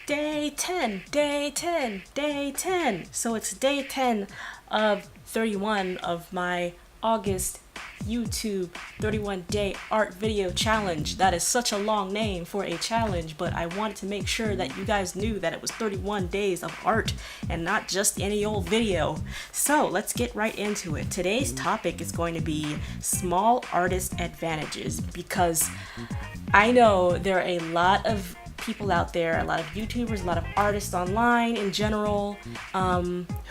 Day 10, day 10, day 10. So it's day 10 of 31 of my August YouTube 31 day art video challenge. That is such a long name for a challenge, but I wanted to make sure that you guys knew that it was 31 days of art and not just any old video. So let's get right into it. Today's topic is going to be small artist advantages, because I know there are a lot of people out there, a lot of YouTubers, a lot of artists online in general,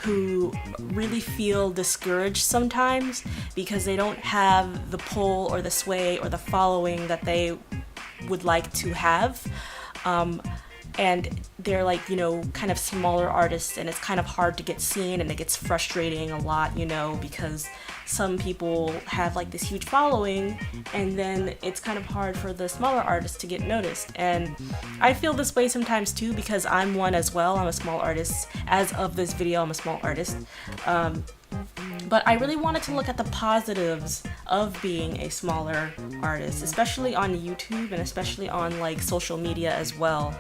who really feel discouraged sometimes because they don't have the pull or the sway or the following that they would like to have. And they're like, kind of smaller artists, and it's kind of hard to get seen, and it gets frustrating a lot, because some people have like this huge following, and then it's kind of hard for the smaller artists to get noticed. And I feel this way sometimes too, because I'm one as well. I'm a small artist. As of this video, I'm a small artist. But I really wanted to look at the positives of being a smaller artist, especially on YouTube and especially on like social media as well.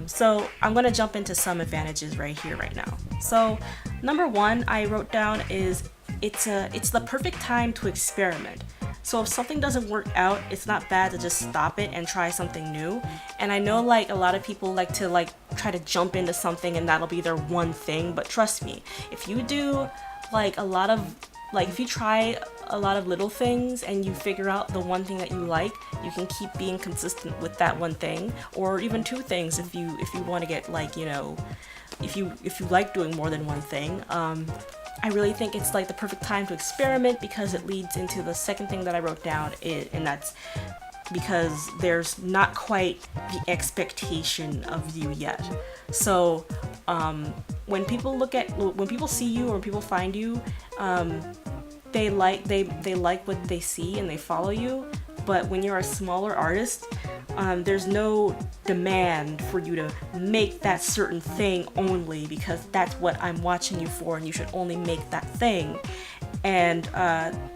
So I'm gonna jump into some advantages right here, right now. So number one I wrote down is it's the perfect time to experiment. So if something doesn't work out, it's not bad to just stop it and try something new. And I know like a lot of people like to like try to jump into something and that'll be their one thing, but trust me, if you do like if you try a lot of little things and you figure out the one thing that you like, you can keep being consistent with that one thing, or even two things if you want to get like, if you like doing more than one thing. I really think it's like the perfect time to experiment, because it leads into the second thing that I wrote down, and that's because there's not quite the expectation of you yet. So when people see you or when people find you, they like what they see and they follow you. But when you're a smaller artist, there's no demand for you to make that certain thing only because that's what I'm watching you for, and you should only make that thing. And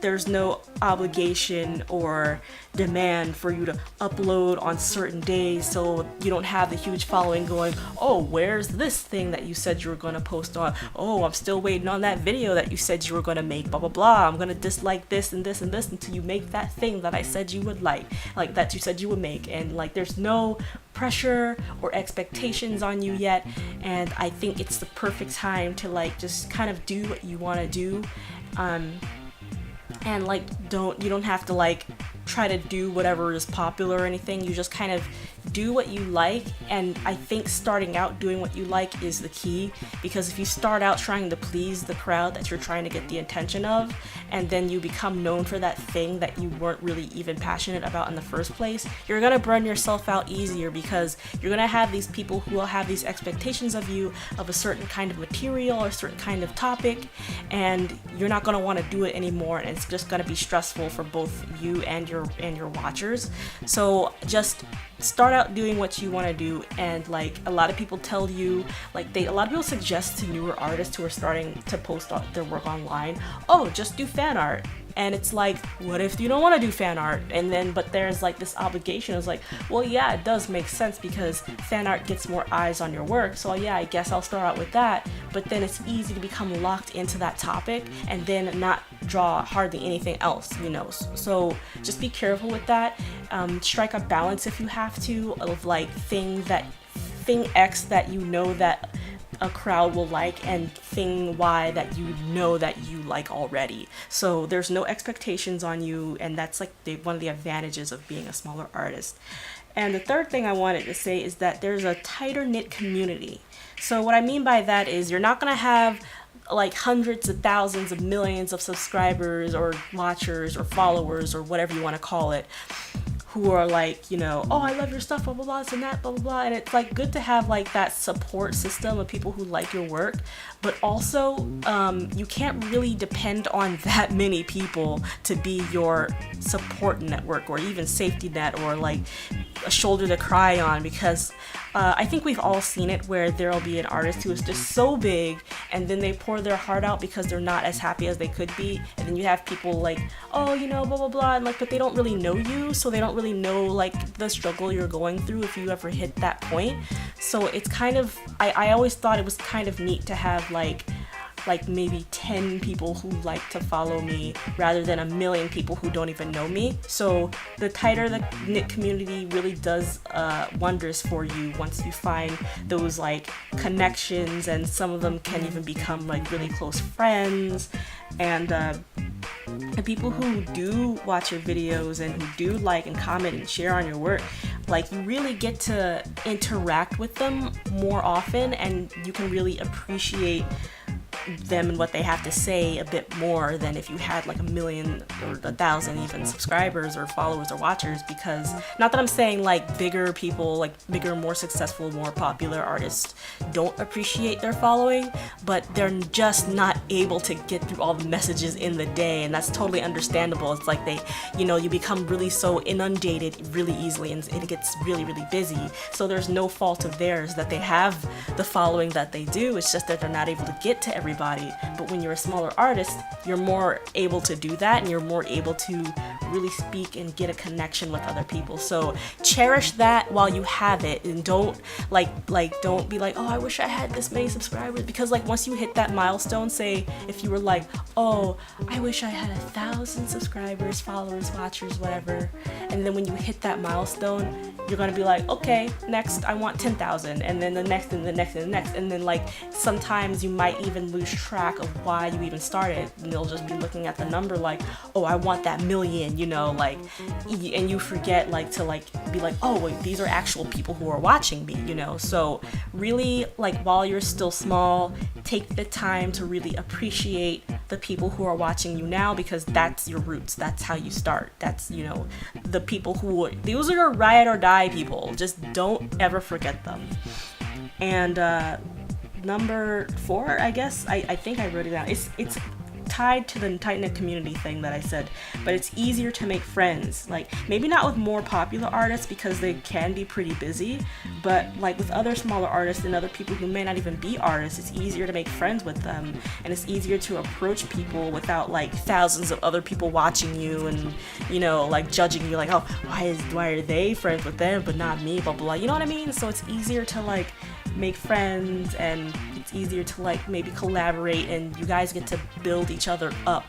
there's no obligation or demand for you to upload on certain days, so you don't have the huge following going, oh, where's this thing that you said you were going to post on? Oh, I'm still waiting on that video that you said you were going to make, blah blah blah. I'm going to dislike this and this and this until you make that thing that I said you would like that you said you would make. And like there's no pressure or expectations on you yet, and I think it's the perfect time to like just kind of do what you want to do. And like you don't have to like try to do whatever is popular or anything. You just kind of do what you like. And I think starting out doing what you like is the key, because if you start out trying to please the crowd that you're trying to get the attention of, and then you become known for that thing that you weren't really even passionate about in the first place, you're gonna burn yourself out easier, because you're gonna have these people who will have these expectations of you of a certain kind of material or a certain kind of topic, and you're not gonna want to do it anymore, and it's just gonna be stressful for both you and your watchers. So just start out doing what you want to do. And like a lot of people tell you, a lot of people suggest to newer artists who are starting to post their work online, oh, just do fan art. And it's like, what if you don't want to do fan art? And then, but there's like this obligation. It's like, well, yeah, it does make sense because fan art gets more eyes on your work. So yeah, I guess I'll start out with that. But then it's easy to become locked into that topic and then not draw hardly anything else, So just be careful with that. Strike a balance if you have to, of like thing X that that a crowd will like, and thing Y that that you like already. So there's no expectations on you, and that's like one of the advantages of being a smaller artist. And the third thing I wanted to say is that there's a tighter knit community. So what I mean by that is you're not gonna have like hundreds of thousands of millions of subscribers or watchers or followers or whatever you want to call it, who are like, oh, I love your stuff, blah, blah, blah, this and that, blah, blah, blah. And it's like good to have like that support system of people who like your work, but also you can't really depend on that many people to be your support network or even safety net or like a shoulder to cry on, because I think we've all seen it where there'll be an artist who is just so big and then they pour their heart out because they're not as happy as they could be, and then you have people like, oh, blah, blah, blah, and like, but they don't really know you, so they don't really know like the struggle you're going through if you ever hit that point. So it's kind of, I always thought it was kind of neat to have like maybe 10 people who like to follow me rather than a million people who don't even know me. So the tighter the knit community really does wonders for you once you find those like connections, and some of them can even become like really close friends. And the people who do watch your videos and who do like and comment and share on your work, like you really get to interact with them more often, and you can really appreciate them and what they have to say a bit more than if you had like 1,000,000 or 1,000 even subscribers or followers or watchers. Because not that I'm saying like bigger people, like bigger, more successful, more popular artists don't appreciate their following, but they're just not able to get through all the messages in the day, and that's totally understandable. It's like they, you know, you become really so inundated really easily, and it gets really busy. So there's no fault of theirs that they have the following that they do. It's just that they're not able to get to everybody. But when you're a smaller artist, you're more able to do that, and you're more able to really speak and get a connection with other people. So cherish that while you have it, and don't don't be like, oh, I wish I had this many subscribers, because like once you hit that milestone, say if you were like, oh, I wish I had 1,000 subscribers, followers, watchers, whatever, and then when you hit that milestone, you're gonna be like, okay, next I want 10,000, and then the next and the next and the next, and then like sometimes you might even lose track of why you even started, and you'll just be looking at the number like, oh, I want that million, you know, like, and you forget like to like be like, oh, wait, these are actual people who are watching me, you know. So really, like, while you're still small, take the time to really appreciate the people who are watching you now, because that's your roots, that's how you start, that's, you know, the people who are, those are your ride or die people. Just don't ever forget them. And number 4, I guess, I think I wrote it down. It's tied to the tight-knit community thing that I said, but it's easier to make friends. Like, maybe not with more popular artists because they can be pretty busy, but like with other smaller artists and other people who may not even be artists, it's easier to make friends with them, and it's easier to approach people without like thousands of other people watching you and, you know, like judging you, like, oh, why are they friends with them but not me, blah blah, you know what I mean? So it's easier to like make friends, and it's easier to like maybe collaborate, and you guys get to build each other up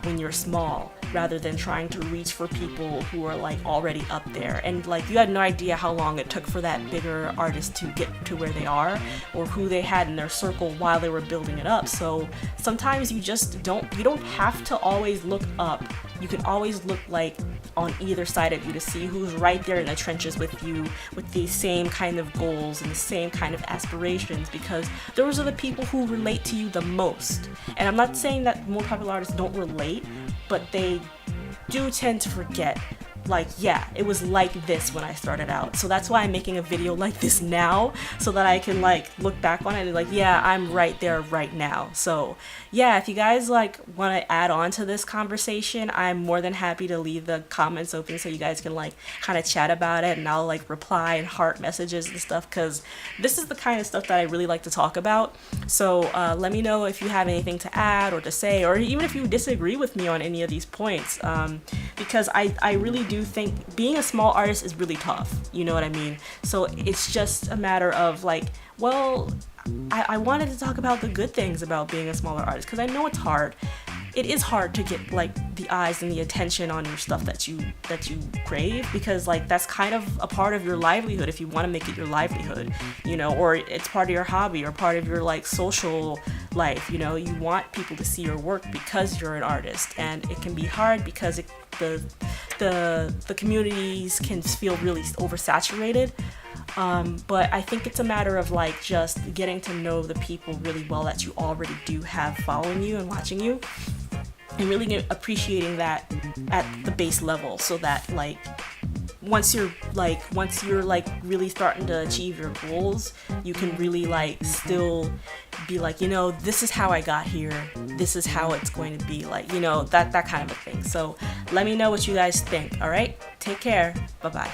when you're small, rather than trying to reach for people who are like already up there, and like you had no idea how long it took for that bigger artist to get to where they are, or who they had in their circle while they were building it up. So sometimes you don't have to always look up. You can always look like on either side of you to see who's right there in the trenches with you, with the same kind of goals and the same kind of aspirations, because those are the people who relate to you the most. And I'm not saying that more popular artists don't relate, but they do tend to forget, like, yeah, it was like this when I started out. So that's why I'm making a video like this now, so that I can like look back on it and like, yeah, I'm right there right now. So yeah, if you guys like want to add on to this conversation, I'm more than happy to leave the comments open so you guys can like kind of chat about it, and I'll like reply and heart messages and stuff, because this is the kind of stuff that I really like to talk about. So let me know if you have anything to add or to say, or even if you disagree with me on any of these points, because I really do think being a small artist is really tough, you know what I mean? So it's just a matter of like, well, I wanted to talk about the good things about being a smaller artist, because I know it's hard. It is hard to get like the eyes and the attention on your stuff that you crave, because like that's kind of a part of your livelihood if you want to make it your livelihood, you know, or it's part of your hobby or part of your like social life, you know. You want people to see your work because you're an artist, and it can be hard because the communities can feel really oversaturated. But I think it's a matter of like just getting to know the people really well that you already do have following you and watching you, and really appreciating that at the base level, so that like once you're like really starting to achieve your goals, you can really like still be like, you know, this is how I got here, this is how it's going to be, like, you know, that kind of a thing. So let me know what you guys think. All right, take care, bye bye.